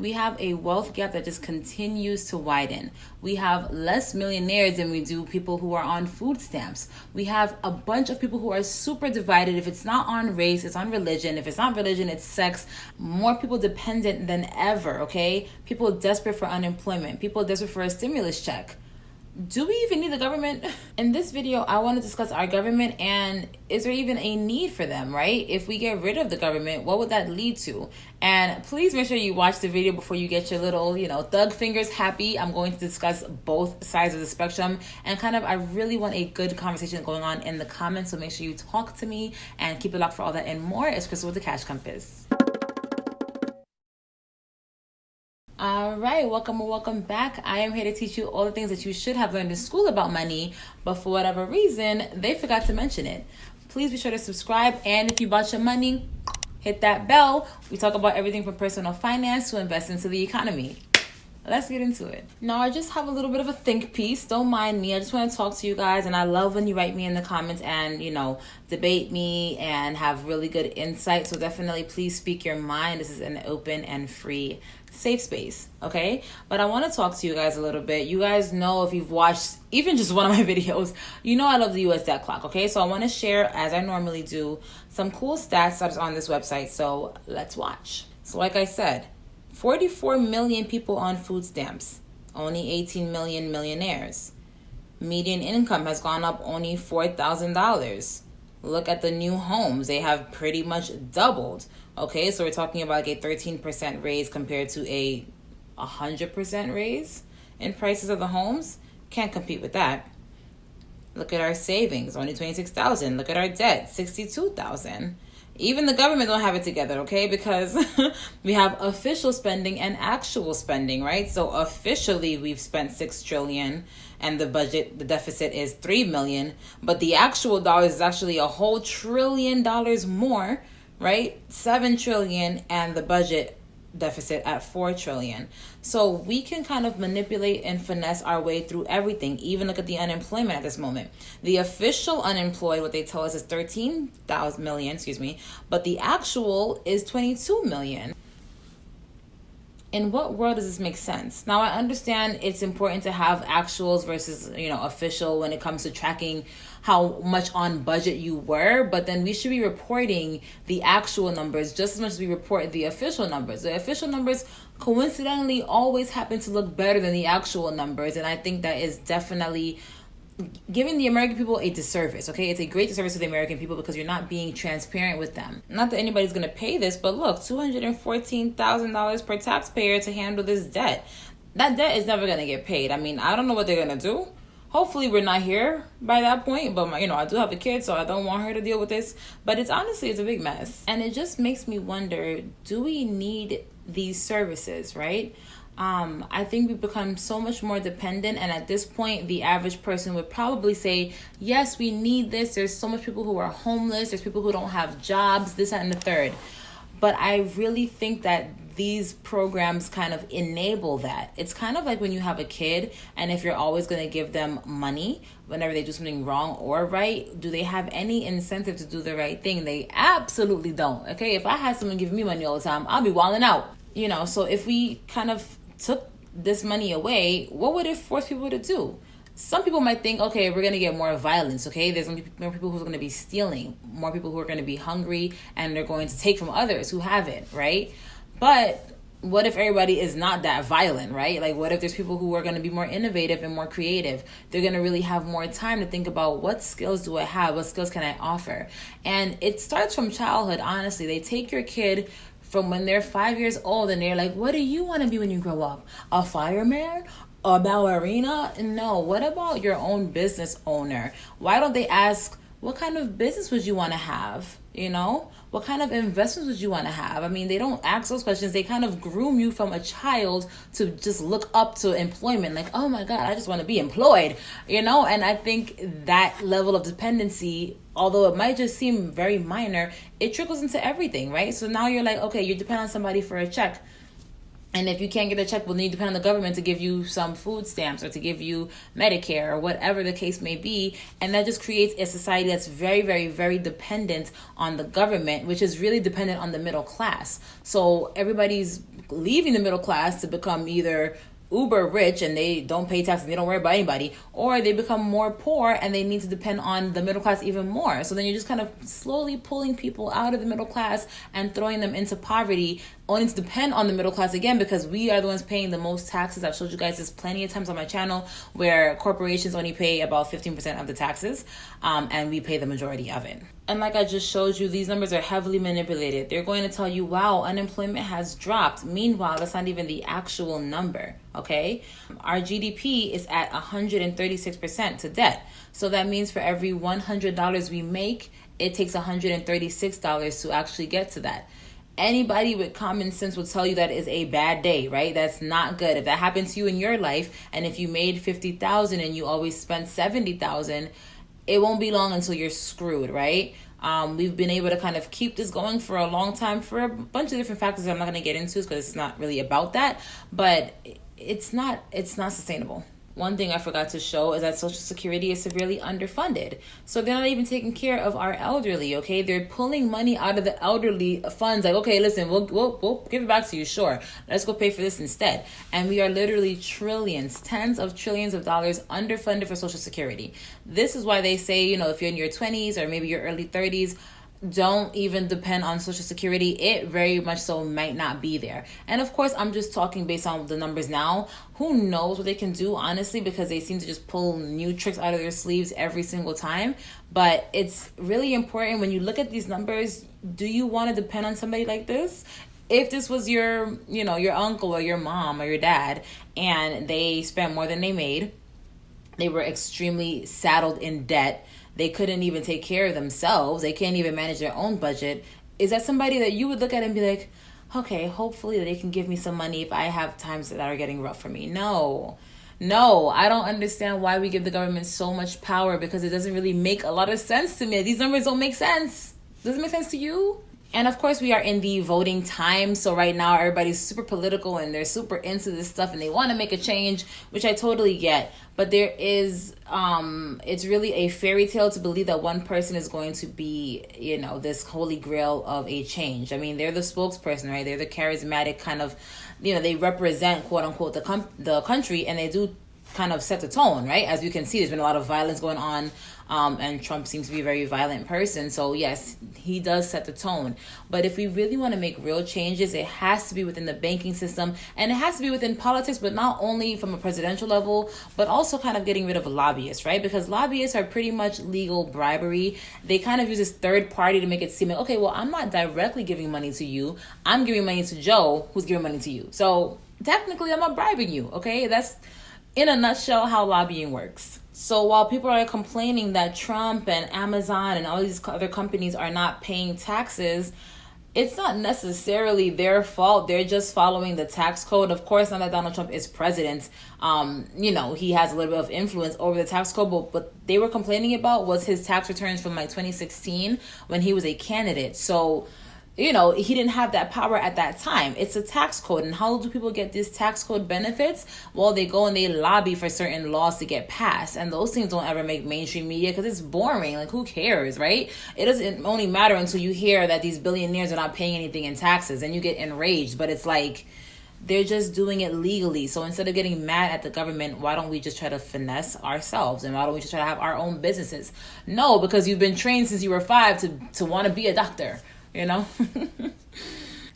We have a wealth gap that just continues to widen. We have less millionaires than we do people who are on food stamps. We have a bunch of people who are super divided. If it's not on race, it's on religion. If it's not religion, it's sex. More people dependent than ever, okay? People desperate for unemployment. People desperate for a stimulus check. Do we even need the government? In this video, I want to discuss our government and is there even a need for them, right? If we get rid of the government, what would that lead to? And please make sure you watch the video before you get your little, thug fingers happy. I'm going to discuss both sides of the spectrum and I really want a good conversation going on in the comments. So make sure you talk to me and keep it locked for all that and more. It's Crystal with the Cash Compass. All right, welcome back. I am here to teach you all the things that you should have learned in school about money, but for whatever reason, they forgot to mention it. Please be sure to subscribe, and if you bought your money, hit that bell. We talk about everything from personal finance to invest into the economy. Let's get into it. Now, I just have a little bit of a think piece. Don't mind me. I just want to talk to you guys, and I love when you write me in the comments and, debate me and have really good insight. So definitely please speak your mind. This is an open and free safe space, okay? But I want to talk to you guys a little bit. You guys know, if you've watched even just one of my videos, I love the US debt clock, okay? So I want to share, as I normally do, some cool stats that's on this website. So let's watch. So like I said, 44 million people on food stamps, only 18 million millionaires. Median income has gone up only $4,000. Look at the new homes. They have pretty much doubled. Okay, so we're talking about a 13% raise compared to a 100% raise in prices of the homes. Can't compete with that. Look at our savings, only $26,000. Look at our debt, $62,000. Even the government don't have it together, okay? Because we have official spending and actual spending, right? So officially we've spent $6 trillion and the deficit is $3 million, but the actual dollars is actually a whole $1 trillion more, right? $7 trillion and the budget deficit at $4 trillion. So we can manipulate and finesse our way through everything. Even look at the unemployment at this moment. The official unemployed, what they tell us, is 13,000 million, but the actual is 22 million. In what world does this make sense? Now, I understand it's important to have actuals versus, official when it comes to tracking how much on budget you were, but then we should be reporting the actual numbers just as much as we report the official numbers. The official numbers coincidentally always happen to look better than the actual numbers, and I think that is definitely giving the American people a disservice, okay? It's a great disservice to the American people because you're not being transparent with them. Not that anybody's going to pay this, but look, $214,000 per taxpayer to handle this debt. That debt is never going to get paid. I don't know what they're going to do. Hopefully we're not here by that point, but I do have a kid, so I don't want her to deal with this. But it's a big mess. And it just makes me wonder, do we need these services, right? I think we've become so much more dependent, and at this point the average person would probably say, yes, we need this. There's so much people who are homeless, there's people who don't have jobs, this, that, and the third. But I really think that these programs enable that. It's like when you have a kid, and if you're always going to give them money whenever they do something wrong or right, do they have any incentive to do the right thing? They absolutely don't. Okay, if I had someone giving me money all the time, I'll be wilding out. So if we took this money away, what would it force people to do? Some people might think, okay, we're going to get more violence, okay? There's going to be more people who are going to be stealing, more people who are going to be hungry, and they're going to take from others who have it, right? But what if everybody is not that violent, right? What if there's people who are going to be more innovative and more creative? They're going to really have more time to think about, what skills do I have? What skills can I offer? And it starts from childhood, honestly. They take your kid from when they're 5 years old and they're like, what do you want to be when you grow up? A fireman? A ballerina? No. What about your own business owner? Why don't they ask, what kind of business would you want to have? What kind of investments would you want to have? They don't ask those questions. They groom you from a child to just look up to employment. Oh my God, I just want to be employed, And I think that level of dependency, although it might just seem very minor, it trickles into everything, right? So now you're like, okay, you depend on somebody for a check. And if you can't get a check, well, then you depend on the government to give you some food stamps or to give you Medicare or whatever the case may be. And that just creates a society that's very, very, very dependent on the government, which is really dependent on the middle class. So everybody's leaving the middle class to become either uber rich and they don't pay taxes, they don't worry about anybody, or they become more poor and they need to depend on the middle class even more. So then you're just kind of slowly pulling people out of the middle class and throwing them into poverty, only to depend on the middle class again, because we are the ones paying the most taxes. I've showed you guys this plenty of times on my channel, where corporations only pay about 15% of the taxes, and we pay the majority of it. And like I just showed you, these numbers are heavily manipulated. They're going to tell you, wow, unemployment has dropped. Meanwhile, that's not even the actual number, okay? Our GDP is at 136% to debt. So that means for every $100 we make, it takes $136 to actually get to that. Anybody with common sense will tell you that is a bad day, right? That's not good. If that happened to you in your life, and if you made $50,000 and you always spent $70,000, it won't be long until you're screwed, right? We've been able to kind of keep this going for a long time for a bunch of different factors I'm not going to get into because it's not really about that, but it's not sustainable. One thing I forgot to show is that Social Security is severely underfunded. So they're not even taking care of our elderly, okay? They're pulling money out of the elderly funds. Like, okay, listen, we'll give it back to you, sure. Let's go pay for this instead. And we are literally trillions, tens of trillions of dollars underfunded for Social Security. This is why they say, if you're in your 20s or maybe your early 30s, don't even depend on Social Security. It very much so might not be there. And of course, I'm just talking based on the numbers now. Who knows what they can do, honestly, because they seem to just pull new tricks out of their sleeves every single time. But it's really important when you look at these numbers, do you want to depend on somebody like this? If this was your uncle or your mom or your dad, and they spent more than they made, they were extremely saddled in debt, they couldn't even take care of themselves, they can't even manage their own budget, is that somebody that you would look at and be like, okay, hopefully they can give me some money if I have times that are getting rough for me? No, I don't understand why we give the government so much power, because it doesn't really make a lot of sense to me. These numbers don't make sense. Does it make sense to you? And of course, we are in the voting time. So right now, everybody's super political and they're super into this stuff and they want to make a change, which I totally get. But there is, it's really a fairy tale to believe that one person is going to be, this holy grail of a change. I mean, they're the spokesperson, right? They're the charismatic kind of, they represent, quote unquote, the country, and they do kind of set the tone, right? As you can see, there's been a lot of violence going on, and Trump seems to be a very violent person. So yes, he does set the tone. But if we really want to make real changes, it has to be within the banking system, and it has to be within politics, but not only from a presidential level, but also kind of getting rid of lobbyists, right? Because lobbyists are pretty much legal bribery. They kind of use this third party to make it seem like, okay, well, I'm not directly giving money to you. I'm giving money to Joe, who's giving money to you. So technically, I'm not bribing you, okay? That's, in a nutshell, how lobbying works. So while people are complaining that Trump and Amazon and all these other companies are not paying taxes, it's not necessarily their fault. They're just following the tax code. Of course, now that Donald Trump is president, he has a little bit of influence over the tax code. But what they were complaining about was his tax returns from 2016 when he was a candidate. So he didn't have that power at that time. It's a tax code. And how do people get these tax code benefits? Well, they go and they lobby for certain laws to get passed. And those things don't ever make mainstream media because it's boring. Like, who cares, right? It doesn't only matter until you hear that these billionaires are not paying anything in taxes and you get enraged. But it's like, they're just doing it legally. So instead of getting mad at the government, why don't we just try to finesse ourselves? And why don't we just try to have our own businesses? No, because you've been trained since you were 5 to want to be a doctor. That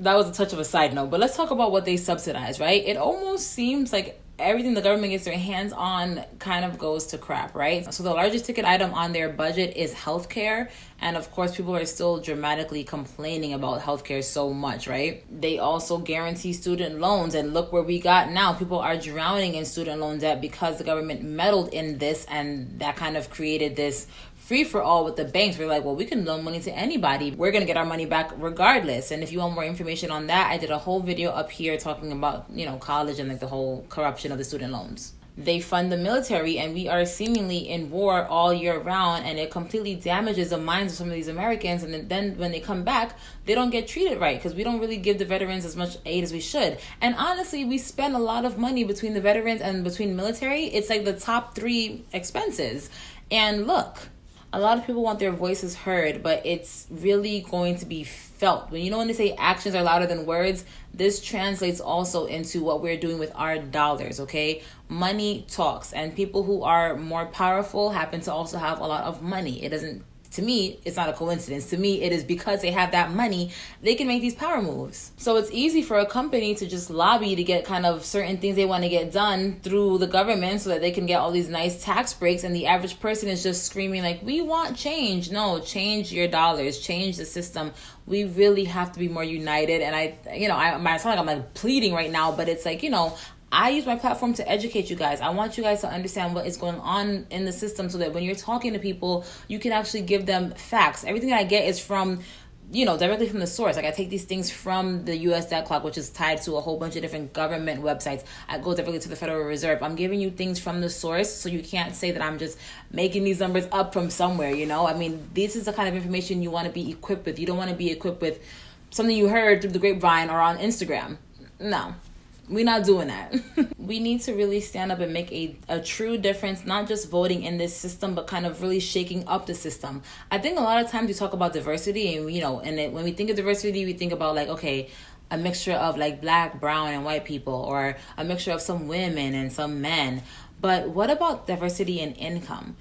was a touch of a side note, but let's talk about what they subsidize, right? It almost seems like everything the government gets their hands on kind of goes to crap, right? So the largest ticket item on their budget is healthcare. And of course, people are still dramatically complaining about healthcare so much, right? They also guarantee student loans. And look where we got now. People are drowning in student loan debt because the government meddled in this. And that kind of created this free for all with the banks. We're like, well, we can loan money to anybody. We're going to get our money back regardless. And if you want more information on that, I did a whole video up here talking about, college and the whole corruption of the student loans. they fund the military, and we are seemingly in war all year round, and it completely damages the minds of some of these Americans. And then when they come back, they don't get treated right because we don't really give the veterans as much aid as we should. And honestly, we spend a lot of money between the veterans and between military. It's like the top 3 expenses. And look, a lot of people want their voices heard, but it's really going to be felt. When they say actions are louder than words, this translates also into what we're doing with our dollars, okay? Money talks, and people who are more powerful happen to also have a lot of money. To me, it's not a coincidence. To me, it is because they have that money, they can make these power moves. So it's easy for a company to just lobby to get kind of certain things they want to get done through the government so that they can get all these nice tax breaks. And the average person is just screaming like, we want change. No, change your dollars, change the system. We really have to be more united. And I might sound like I'm like pleading right now, but it's like, I use my platform to educate you guys. I want you guys to understand what is going on in the system so that when you're talking to people, you can actually give them facts. Everything that I get is from, directly from the source. Like I take these things from the US debt clock, which is tied to a whole bunch of different government websites. I go directly to the Federal Reserve. I'm giving you things from the source, so you can't say that I'm just making these numbers up from somewhere, this is the kind of information you want to be equipped with. You don't want to be equipped with something you heard through the grapevine or on Instagram. No. We're not doing that. We need to really stand up and make a true difference, not just voting in this system, but kind of really shaking up the system. I think a lot of times we talk about diversity and, when we think of diversity, we think about like, okay, a mixture of like black, brown, and white people, or a mixture of some women and some men. But what about diversity in income?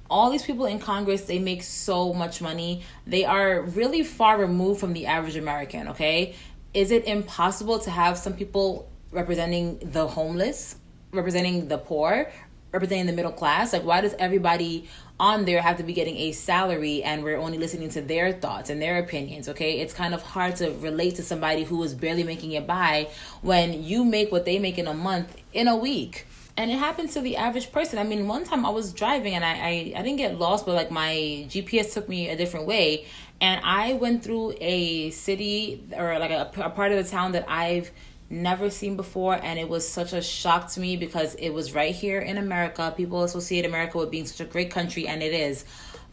All these people in Congress, they make so much money. They are really far removed from the average American, okay? Is it impossible to have some people representing the homeless, representing the poor, representing the middle class? Like, why does everybody on there have to be getting a salary and we're only listening to their thoughts and their opinions, okay? It's kind of hard to relate to somebody who is barely making it by when you make what they make in a month in a week. And it happens to the average person. One time I was driving and I didn't get lost, but like my GPS took me a different way. And I went through a city or like a part of the town that I've never seen before, and it was such a shock to me because it was right here in America. People associate America with being such a great country, and it is,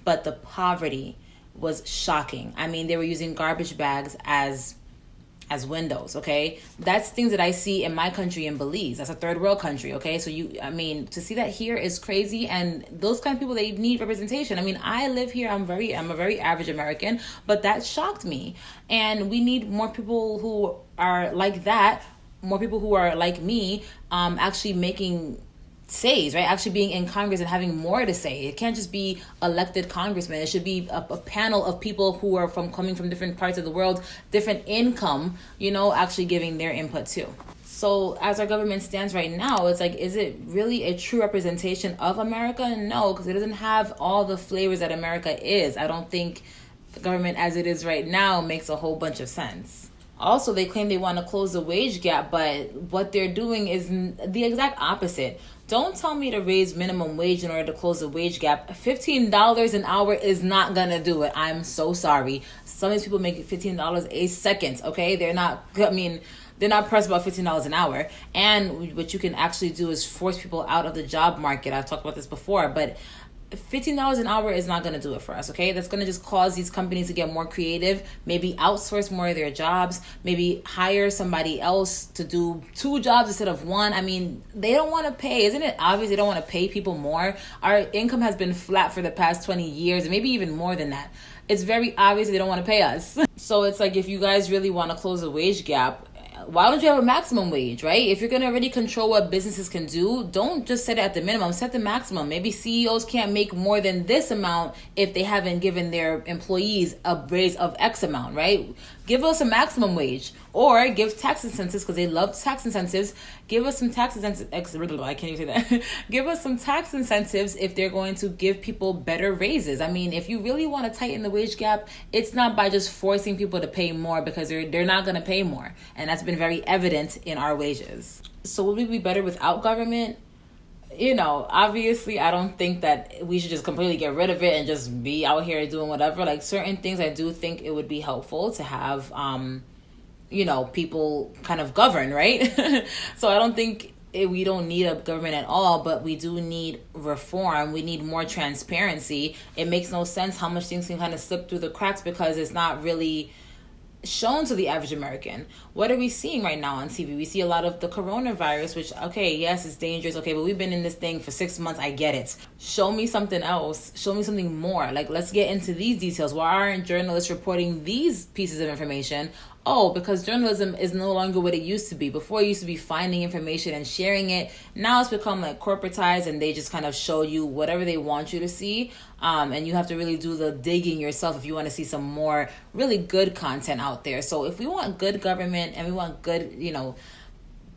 but the poverty was shocking. They were using garbage bags as windows, okay? That's things that I see in my country in Belize. That's a third world country, okay? So to see that here is crazy, and those kind of people, they need representation. I live here, I'm a very average American, but that shocked me. And we need more people who are like that, more people who are like me, actually making says, right? Actually being in Congress and having more to say. It can't just be elected congressmen. It should be a panel of people who are coming from different parts of the world, different income, actually giving their input too. So as our government stands right now, it's like, is it really a true representation of America? No, because it doesn't have all the flavors that America is. I don't think the government as it is right now makes a whole bunch of sense. Also, they claim they want to close the wage gap, but what they're doing is the exact opposite. Don't tell me to raise minimum wage in order to close the wage gap. $15 an hour is not going to do it. I'm so sorry. Some of these people make $15 a second, okay? They're not pressed about $15 an hour. And what you can actually do is force people out of the job market. I've talked about this before, but $15 an hour is not going to do it for us, okay? That's going to just cause these companies to get more creative, maybe outsource more of their jobs, maybe hire somebody else to do 2 jobs instead of 1. They don't want to pay. Isn't it obvious they don't want to pay people more? Our income has been flat for the past 20 years, and maybe even more than that. It's very obvious they don't want to pay us. So it's like, if you guys really want to close the wage gap, why don't you have a maximum wage, right? If you're going to already control what businesses can do, don't just set it at the minimum, set the maximum. Maybe CEOs can't make more than this amount if they haven't given their employees a raise of X amount, right? Give us a maximum wage, or give tax incentives, because they love tax incentives. Give us some tax incentives. I can't even say that. Give us some tax incentives if they're going to give people better raises. If you really want to tighten the wage gap, it's not by just forcing people to pay more, because they're not going to pay more. And that's been very evident in our wages. So would we be better without government? Obviously, I don't think that we should just completely get rid of it and just be out here doing whatever. Like, certain things, I do think it would be helpful to have, people kind of govern, right? So I don't think we don't need a government at all, but we do need reform. We need more transparency. It makes no sense how much things can kind of slip through the cracks because it's not really shown to the average American. What are we seeing right now on TV? We see a lot of the coronavirus, which, okay, yes, it's dangerous. Okay, but we've been in this thing for 6 months. I get it. Show me something else. Show me something more. Like, let's get into these details. Why aren't journalists reporting these pieces of information? Oh, because journalism is no longer what it used to be. Before, it used to be finding information and sharing it. Now it's become like corporatized, and they just kind of show you whatever they want you to see. And you have to really do the digging yourself if you want to see some more really good content out there. So if we want good government and we want good,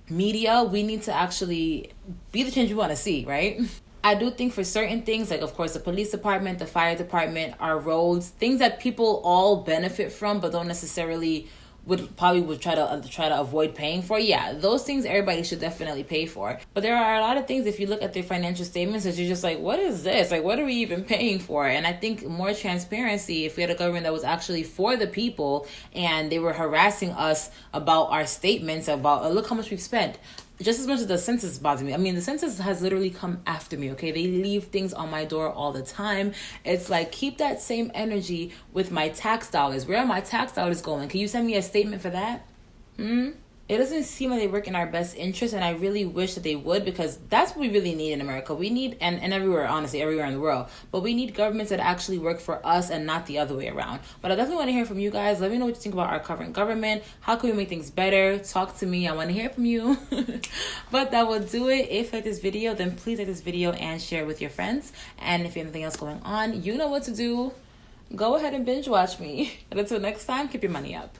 media, we need to actually be the change we want to see, right? I do think for certain things, like, of course, the police department, the fire department, our roads, things that people all benefit from but don't necessarily would try to avoid paying for. Yeah, those things everybody should definitely pay for. But there are a lot of things, if you look at their financial statements, that you're just like, what is this? Like, what are we even paying for? And I think more transparency, if we had a government that was actually for the people and they were harassing us about our statements about, look how much we've spent. Just as much as the census bothers me. I mean, the census has literally come after me, okay? They leave things on my door all the time. It's like, keep that same energy with my tax dollars. Where are my tax dollars going? Can you send me a statement for that? It doesn't seem like they work in our best interest, and I really wish that they would, because that's what we really need in America. We need, and everywhere, honestly, everywhere in the world, but we need governments that actually work for us and not the other way around. But I definitely want to hear from you guys. Let me know what you think about our current government. How can we make things better? Talk to me. I want to hear from you. But that will do it. If you like this video, then please like this video and share it with your friends. And if you have anything else going on, you know what to do. Go ahead and binge watch me. And until next time, keep your money up.